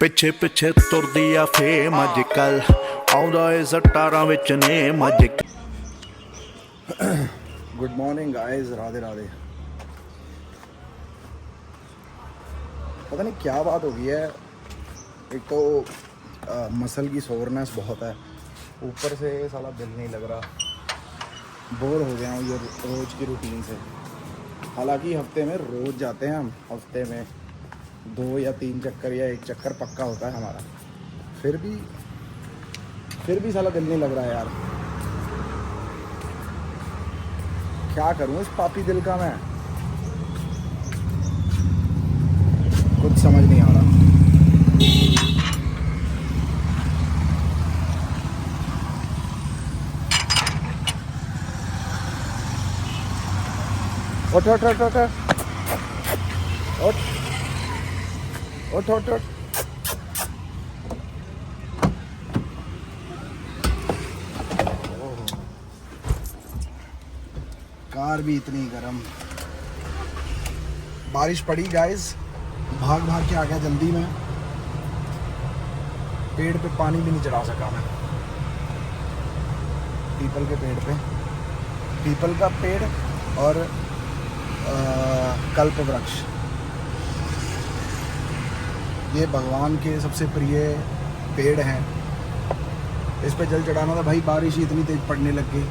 ਪਿੱਛੇ ਪਿੱਛੇ ਤੁਰਦੀ ਆ ਫੇਮ ਅੱਜ ਕੱਲ ਆਉਂਦਾ ਏ ਸਟਾਰਾਂ ਵਿੱਚ ਨੇਮ ਅੱਜ good morning guys, Radhe Radhe. पता नहीं क्या बात हो गई है, एक तो मसल की सोरनेस बहुत है, ऊपर से साला दिल नहीं लग रहा, बोर हो गया हूँ ये रोज़ की रूटीन से। हालांकि हफ्ते में रोज़ जाते हैं हम, हफ्ते में 2 या 3 चक्कर या 1 चक्कर पक्का होता है हमारा, फिर भी साला दिल नहीं लग रहा है यार। क्या करूं इस पापी दिल का मैं, कुछ समझ नहीं आ रहा। उठ उठ उठ उठ उठ उठ उठ। कार भी इतनी गर्म, बारिश पड़ी गाइस, भाग के आ गया जल्दी में, पेड़ पे पानी भी नहीं चढ़ा सका मैं, पीपल के पेड़ पे, पीपल का पेड़ और कल्प वृक्ष, ये भगवान के सबसे प्रिय पेड़ हैं, इस पे जल चढ़ाना था भाई। बारिश ही इतनी तेज पड़ने लग गई,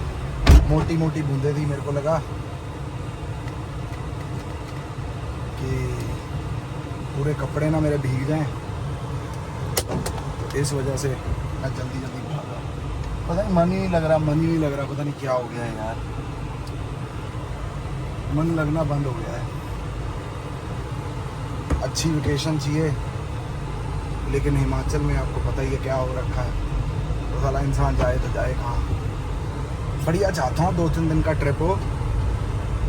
मोटी मोटी बूंदें थी, मेरे को लगा कि पूरे कपड़े ना मेरे भीग जाएं, तो इस वजह से मैं जल्दी भागा। पता नहीं मन ही नहीं लग रहा, पता नहीं क्या हो गया है यार, मन लगना बंद हो गया है। अच्छी वेकेशन चाहिए, लेकिन हिमाचल में आपको पता ही है क्या हो रखा है, तो साला इंसान जाए तो जाए कहाँ। बढ़िया चाहता हूँ 2-3 दिन का ट्रिप हो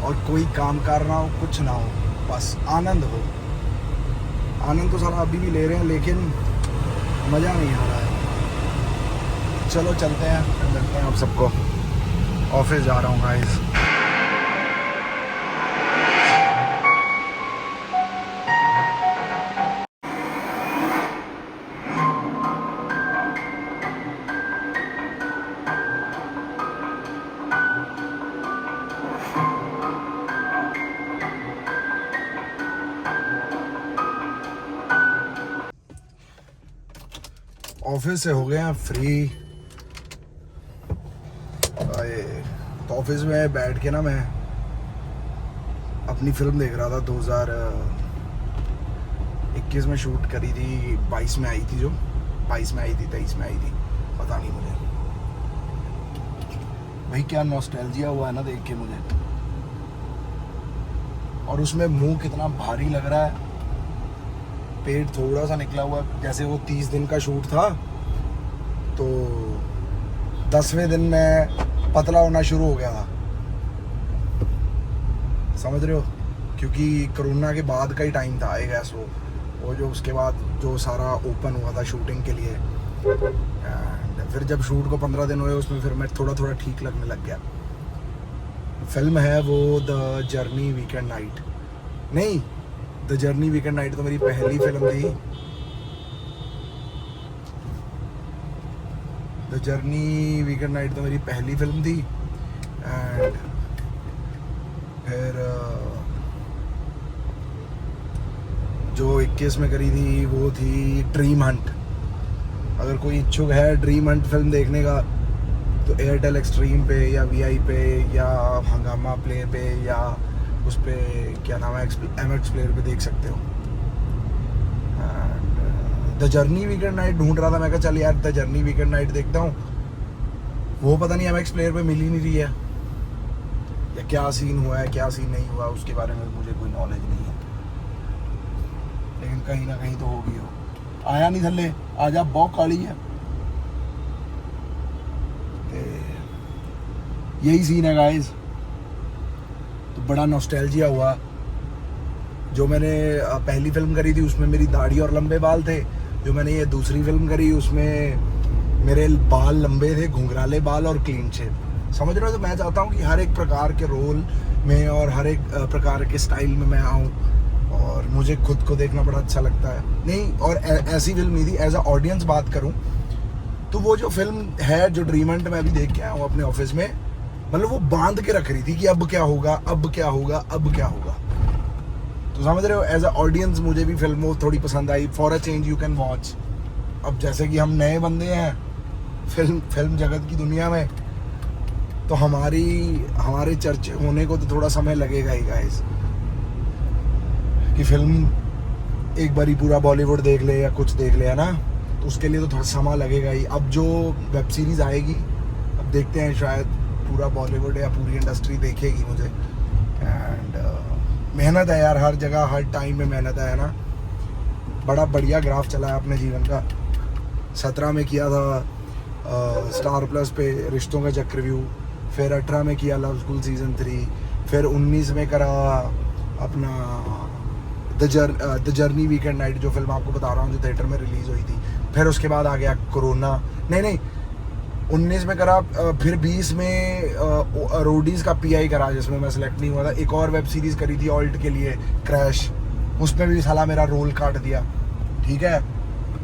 और कोई काम करना हो, कुछ ना हो, बस आनंद हो। आनंद तो सारा अभी भी ले रहे हैं, लेकिन मज़ा नहीं आ रहा है। चलो चलते हैं, मिलते हैं आप सबको। ऑफिस जा रहा हूँ गाइस। ऑफिस से हो गए हैं फ्री। तो ऑफिस में बैठ के ना मैं अपनी फिल्म देख रहा था, 2021 में शूट करी थी, 22 में आई थी, जो 22 में आई थी, 23 में आई थी, पता नहीं मुझे भाई क्या नॉस्टैल्जिया हुआ है ना देख के मुझे। और उसमें मुंह कितना भारी लग रहा है, पेट थोड़ा सा निकला हुआ, जैसे वो 30 दिन का शूट था, तो 10वें दिन में पतला होना शुरू हो गया था, समझ रहे हो, क्योंकि कोरोना के बाद का ही टाइम था, आई गेस वो जो उसके बाद जो सारा ओपन हुआ था शूटिंग के लिए, एंड फिर जब शूट को 15 दिन हुए, उसमें फिर मैं थोड़ा ठीक लगने लग गया। फिल्म है वो द जर्नी वीकेंड नाइट, नहीं, द जर्नी वीकेंड नाइट तो मेरी पहली फिल्म थी। द जर्नी वीकेंड नाइट तो मेरी पहली फिल्म थी, एंड फिर जो 21 में करी थी वो थी ड्रीम हंट। अगर कोई इच्छुक है ड्रीम हंट फिल्म देखने का, तो एयरटेल एक्सट्रीम पे या वीआई पे या हंगामा प्ले पे या उस पे क्या नाम है, MX प्लेयर पे देख सकते हो। द जर्नी वीकेंड नाइट ढूंढ रहा था, मैं कहा चल यार द जर्नी वीकेंड नाइट देखता हूँ, वो पता नहीं MX प्लेयर पे मिल ही नहीं रही है, या क्या सीन हुआ है क्या सीन नहीं हुआ, उसके बारे में मुझे कोई नॉलेज नहीं है, लेकिन कहीं ना कहीं तो होगी। हो आया नहीं थल्ले, आजा बहुत काली है। यही सीन है गाइस, तो बड़ा नॉस्टैल्जिया हुआ। जो मैंने पहली फिल्म करी थी उसमें मेरी दाढ़ी और लंबे बाल थे, जो मैंने ये दूसरी फिल्म करी उसमें मेरे बाल लंबे थे, घुंघराले बाल और क्लीन शेव, समझ रहे हो। तो मैं चाहता हूँ कि हर एक प्रकार के रोल में और हर एक प्रकार के स्टाइल में मैं आऊँ, और मुझे खुद को देखना बड़ा अच्छा लगता है। नहीं, और ऐसी फिल्म नहीं थी, एज अ ऑडियंस बात करूं तो वो जो फिल्म है, जो ड्रीम हंट मैं अभी देख के आया हूँ अपने ऑफिस में, मतलब वो बांध के रख रही थी कि अब क्या होगा, अब क्या होगा, अब क्या होगा। तो समझ रहे हो, एज अ ऑडियंस मुझे भी फिल्म वो थोड़ी पसंद आई। For a change you can watch. अब जैसे कि हम नए बंदे हैं फिल्म जगत की दुनिया में, तो हमारे चर्चे होने को तो थोड़ा समय लगेगा ही गाइस, कि फिल्म एक बारी पूरा बॉलीवुड देख ले या कुछ देख ले, है ना, तो उसके लिए तो थोड़ा समय लगेगा ही। अब जो वेब सीरीज़ आएगी, अब देखते हैं, शायद पूरा बॉलीवुड या पूरी इंडस्ट्री देखेगी मुझे। एंड मेहनत है यार, हर जगह हर टाइम में मेहनत है ना। बड़ा बढ़िया ग्राफ चला है अपने जीवन का। 17 में किया था स्टार प्लस पे रिश्तों का चक्रव्यूह, फिर 18 में किया लव स्कूल सीज़न 3, फिर 19 में करा अपना द जर्नी वीकेंड नाइट, जो फिल्म आपको बता रहा हूँ, जो थिएटर में रिलीज़ हुई थी। फिर उसके बाद आ गया कोरोना, नहीं 19 में करा, फिर 20 में रोडीज़ का PI करा, जिसमें मैं सेलेक्ट नहीं हुआ था। एक और वेब सीरीज़ करी थी ऑल्ट के लिए, क्रैश, उसमें भी साला मेरा रोल काट दिया, ठीक है।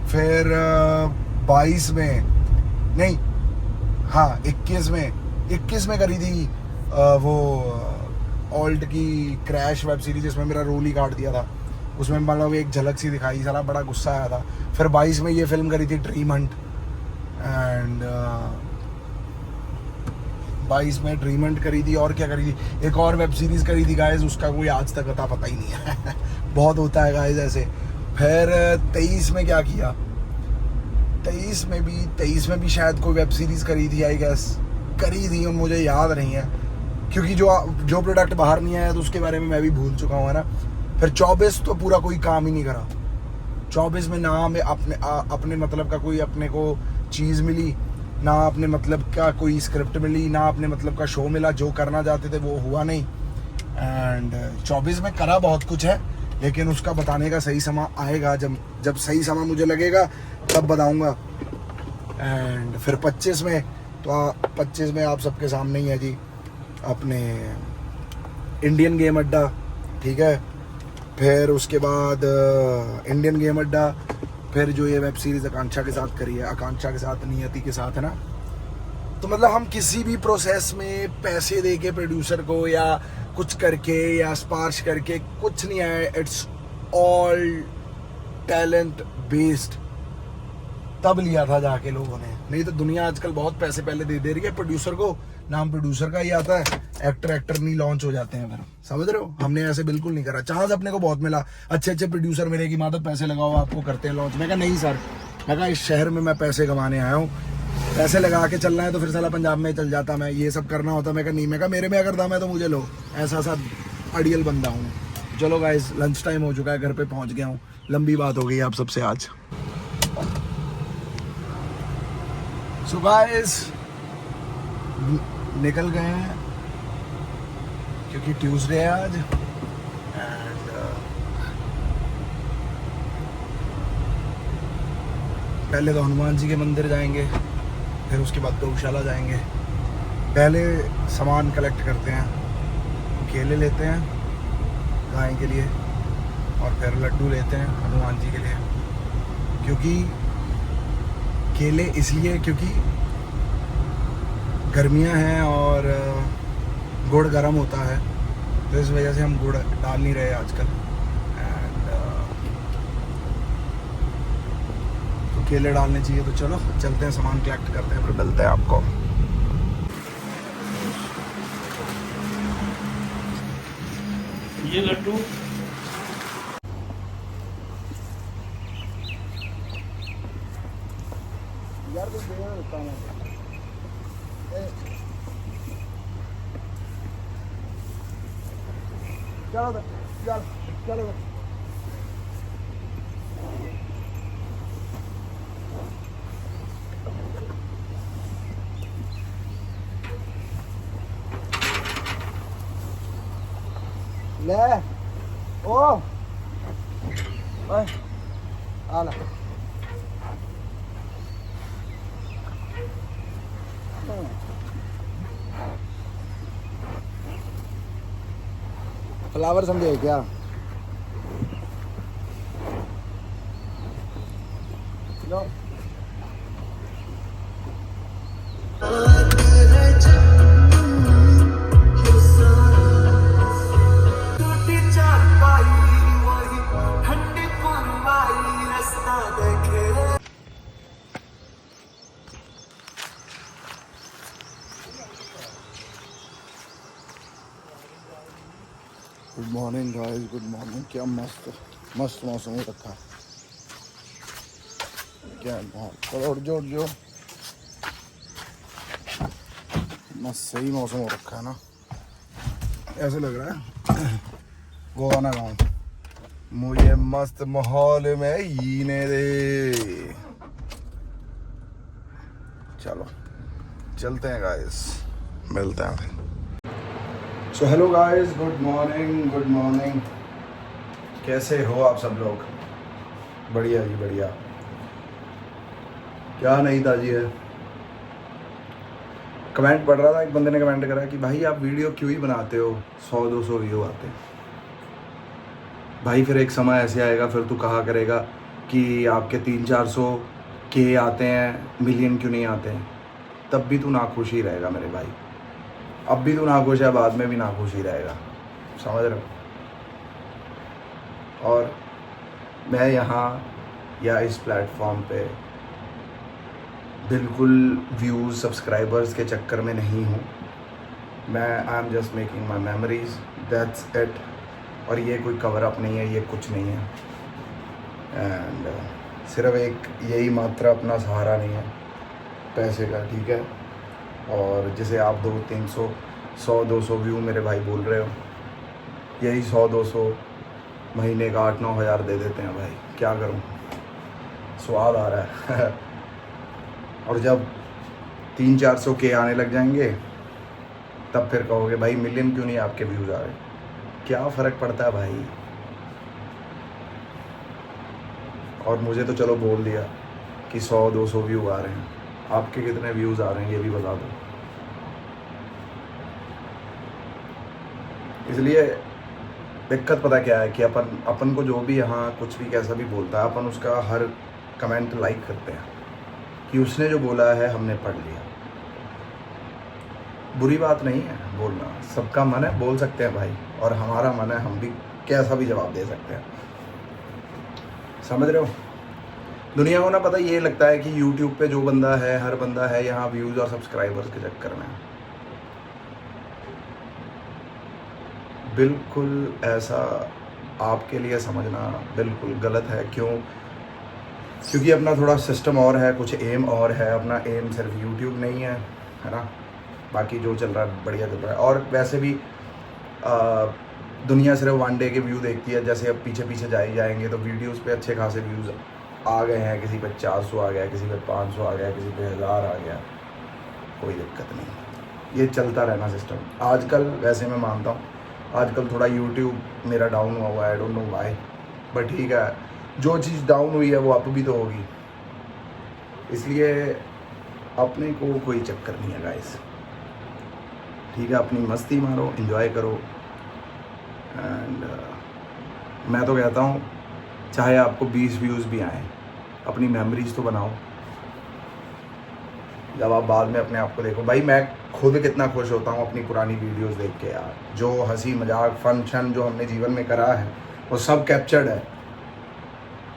फिर 22 में नहीं, हाँ 21 में करी थी वो ऑल्ट की क्रैश वेब सीरीज, जिसमें मेरा रोल ही काट दिया था। उसमें मतलब एक झलक सी दिखाई, साला बड़ा गुस्सा आया था। फिर 22 में ये फिल्म करी थी ड्रीम हंट, एंड 22 में ड्रीम हंट करी थी। और क्या करी थी, एक और वेब सीरीज़ करी थी गाइस, उसका कोई आज तक पता ही नहीं है बहुत होता है गाइस ऐसे। फिर 23 में क्या किया, 23 में भी शायद कोई वेब सीरीज़ करी थी, आई गेस करी थी, मुझे याद नहीं है, क्योंकि जो प्रोडक्ट बाहर नहीं आया तो उसके बारे में मैं भी भूल चुका हूँ, है ना। फिर 24 तो पूरा कोई काम ही नहीं करा। 24 में ना हमें अपने मतलब का कोई अपने को चीज़ मिली, ना अपने मतलब का कोई स्क्रिप्ट मिली, ना अपने मतलब का शो मिला। जो करना चाहते थे वो हुआ नहीं। एंड 24 में करा बहुत कुछ है, लेकिन उसका बताने का सही समय आएगा, जब सही समय मुझे लगेगा तब बताऊंगा। एंड फिर 25 में, तो 25 में आप सबके सामने ही है जी, अपने इंडियन गेम अड्डा, ठीक है। फिर उसके बाद इंडियन गेम अड्डा, फिर जो ये वेब सीरीज़ आकांक्षा के साथ करी है, आकांक्षा के साथ, नियति के साथ, है ना। तो मतलब हम किसी भी प्रोसेस में पैसे दे के प्रोड्यूसर को या कुछ करके या स्पार्श करके कुछ नहीं आया। It's all talent based. तब लिया था जाके लोगों ने, नहीं तो दुनिया आजकल बहुत पैसे पहले दे रही है प्रोड्यूसर को, नाम प्रोड्यूसर का ही आता है, एक्टर नहीं लॉन्च हो जाते हैं। फिर समझ रहे हो, हमने ऐसे बिल्कुल नहीं करा। चांस अपने को बहुत मिला, अच्छे प्रोड्यूसर मिले कि माधव पैसे लगाओ आपको करते हैं लॉन्च। मैं कहा नहीं सर, मैं कहा इस शहर में मैं पैसे कमाने आया हूँ, पैसे लगा के चलना है तो फिर साला पंजाब में चल जाता, मैं ये सब करना होता। मैं कहा नहीं, मैं कहा मेरे में अगर दम है तो मुझे लो, ऐसा सा अड़ियल बंदा हूँ। चलो गाइस, लंच टाइम हो चुका है, घर पे पहुँच गया हूँ, लंबी बात हो गई आप सबसे आज। सो गाइस निकल गए हैं क्योंकि ट्यूसडे है आज। एंड पहले तो हनुमान जी के मंदिर जाएंगे, फिर उसके बाद गौशाला जाएंगे। पहले सामान कलेक्ट करते हैं, केले लेते हैं गाय के लिए, और फिर लड्डू लेते हैं हनुमान जी के लिए। क्योंकि केले इसलिए क्योंकि गर्मियां हैं और गुड़ गर्म होता है, तो इस वजह से हम गुड़ डाल नहीं रहे आजकल। एंड तो केले डालने चाहिए। तो चलो चलते हैं, सामान कलेक्ट करते हैं, फिर मिलते हैं आपको। ये लड्डू यार कुछ देना देता हूँ। चलो ले ओ ओए आला फ्लावर समझे क्या? जाओ। Good morning guys, good morning. क्या मस्त मस्त मौसम हो रखा है। क्या चलो उठ जो मस्त सही मौसम हो रखा है ना। ऐसे लग रहा है गोवा ना गाँव। मुझे मस्त माहौल में जीने दे। चलो चलते हैं गाइस, मिलते हैं फिर। So hello guys, good morning, good morning. कैसे हो आप सब लोग? बढ़िया जी बढ़िया। क्या नई ताजी है? कमेंट पढ़ रहा था, एक बंदे ने कमेंट करा कि भाई आप वीडियो क्यों ही बनाते हो, 100-200 व्यू आते हैं। भाई फिर एक समय ऐसे आएगा, फिर तू कहा करेगा कि आपके 300-400 के आते हैं, मिलियन क्यों नहीं आते हैं। तब भी तू नाखुश ही रहेगा मेरे भाई। अब भी तू नाखुश है, बाद में भी नाखुश ही रहेगा, समझ रहे हो? और मैं यहाँ या इस प्लेटफॉर्म पे बिल्कुल व्यूज़ सब्सक्राइबर्स के चक्कर में नहीं हूँ। मैं I am just making my memories, that's it. और ये कोई कवर अप नहीं है, ये कुछ नहीं है। एंड सिर्फ एक यही मात्र अपना सहारा नहीं है पैसे का, ठीक है? और जिसे आप 200-300 100-200 व्यू मेरे भाई बोल रहे हो, यही 100-200 महीने का 8-9 हज़ार दे देते हैं भाई। क्या करूं, स्वाद आ रहा है। और जब 300-400 के आने लग जाएंगे तब फिर कहोगे भाई मिलियन क्यों नहीं आपके व्यूज़ आ रहे। क्या फ़र्क पड़ता है भाई। और मुझे तो चलो बोल दिया कि 100-200 व्यू आ रहे हैं, आपके कितने व्यूज़ आ रहे हैं ये भी बता दो। इसलिए दिक्कत पता क्या है कि अपन को जो भी यहाँ कुछ भी कैसा भी बोलता है, अपन उसका हर कमेंट लाइक करते हैं कि उसने जो बोला है हमने पढ़ लिया। बुरी बात नहीं है बोलना, सबका मन है, बोल सकते हैं भाई। और हमारा मन है, हम भी कैसा भी जवाब दे सकते हैं, समझ रहे हो? दुनिया को ना पता ये लगता है कि YouTube पे जो बंदा है, हर बंदा है यहाँ व्यूज़ और सब्सक्राइबर्स के चक्कर में। बिल्कुल ऐसा आपके लिए समझना बिल्कुल गलत है। क्योंकि अपना थोड़ा सिस्टम और है, कुछ एम और है। अपना एम सिर्फ YouTube नहीं है ना? बाकी जो चल रहा है बढ़िया चल रहा है। और वैसे भी दुनिया सिर्फ 1 डे के व्यू देखती है। जैसे अब पीछे पीछे जाएंगे तो वीडियोस पे अच्छे खासे व्यूज़ आ गए हैं। किसी पे 400 आ गया, किसी पे 500 आ गया, किसी पे 1000 आ गया, कोई दिक्कत नहीं। ये चलता रहना सिस्टम। आजकल वैसे मैं मानता हूँ आजकल थोड़ा YouTube मेरा डाउन हुआ है, I don't know why, but ठीक है, जो चीज़ डाउन हुई है वो अप भी तो होगी। इसलिए अपने को कोई चक्कर नहीं है गाइस, ठीक है? अपनी मस्ती मारो, एंजॉय करो। एंड मैं तो कहता हूँ चाहे आपको 20 व्यूज़ भी आएँ, अपनी मेमोरीज तो बनाओ। जब आप बाद में अपने आप को देखो, भाई मैं खुद कितना खुश होता हूँ अपनी पुरानी वीडियोस देख के यार। जो हंसी मजाक फंक्शन जो हमने जीवन में करा है वो सब कैप्चर्ड है।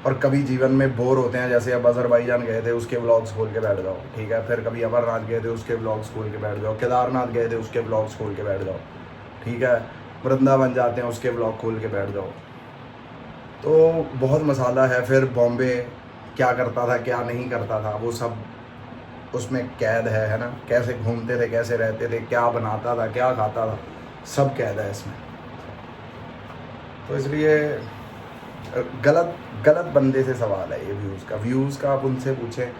और कभी जीवन में बोर होते हैं, जैसे अब अजरबैजान गए थे उसके व्लॉग्स खोल के बैठ जाओ, ठीक है? फिर कभी अमरनाथ गए थे उसके व्लॉग्स खोल के बैठ जाओ, केदारनाथ गए थे उसके व्लॉग्स खोल के बैठ जाओ, ठीक है? वृंदावन जाते हैं उसके व्लॉग खोल के बैठ जाओ। तो बहुत मसाला है। फिर बॉम्बे क्या करता था, क्या नहीं करता था, वो सब उसमें कैद है ना? कैसे घूमते थे, कैसे रहते थे, क्या बनाता था, क्या खाता था, सब कैद है इसमें। तो इसलिए गलत बंदे से सवाल है ये व्यूज़ का। आप उनसे पूछें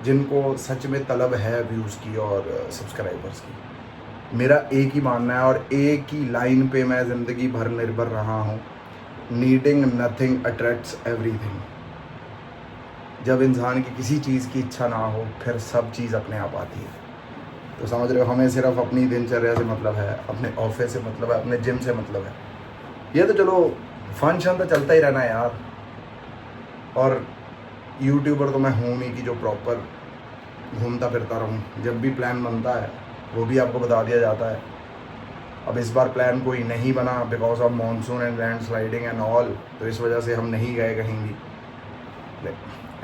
जिनको सच में तलब है व्यूज़ की और सब्सक्राइबर्स की। मेरा एक ही मानना है और एक ही लाइन पे मैं ज़िंदगी भर निर्भर रहा हूँ, नीडिंग नथिंग अट्रैक्ट्स एवरीथिंग। जब इंसान की किसी चीज़ की इच्छा ना हो फिर सब चीज़ अपने आप आती है। तो समझ रहे हो, हमें सिर्फ अपनी दिनचर्या से मतलब है, अपने ऑफिस से मतलब है, अपने जिम से मतलब है। ये तो चलो फंक्शन तो चलता ही रहना है यार। और यूट्यूबर तो मैं हूँ नहीं कि जो प्रॉपर घूमता फिरता रहूँ। जब भी प्लान बनता है वो भी आपको बता दिया जाता है। अब इस बार प्लान कोई नहीं बना because of monsoon and land sliding and all, तो इस वजह से हम नहीं गए कहीं भी।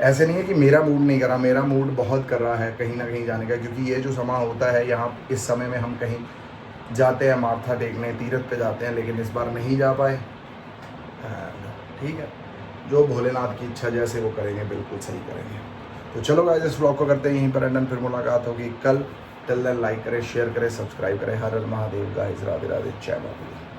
ऐसे नहीं है कि मेरा मूड नहीं कर रहा, मेरा मूड बहुत कर रहा है कहीं ना कहीं जाने का, क्योंकि ये जो समय होता है यहाँ इस समय में हम कहीं जाते हैं माथा टेकने, तीर्थ पे जाते हैं, लेकिन इस बार नहीं जा पाए। ठीक है, जो भोलेनाथ की इच्छा जैसे वो करेंगे बिल्कुल सही करेंगे। तो चलो गाइस इस व्लॉग को करते हैं यहीं पर एंड, फिर मुलाकात होगी कल। टिल देन लाइक करें, शेयर करें, सब्सक्राइब करें। हर हर महादेव गाइस, राधे राधे, जय माता दी।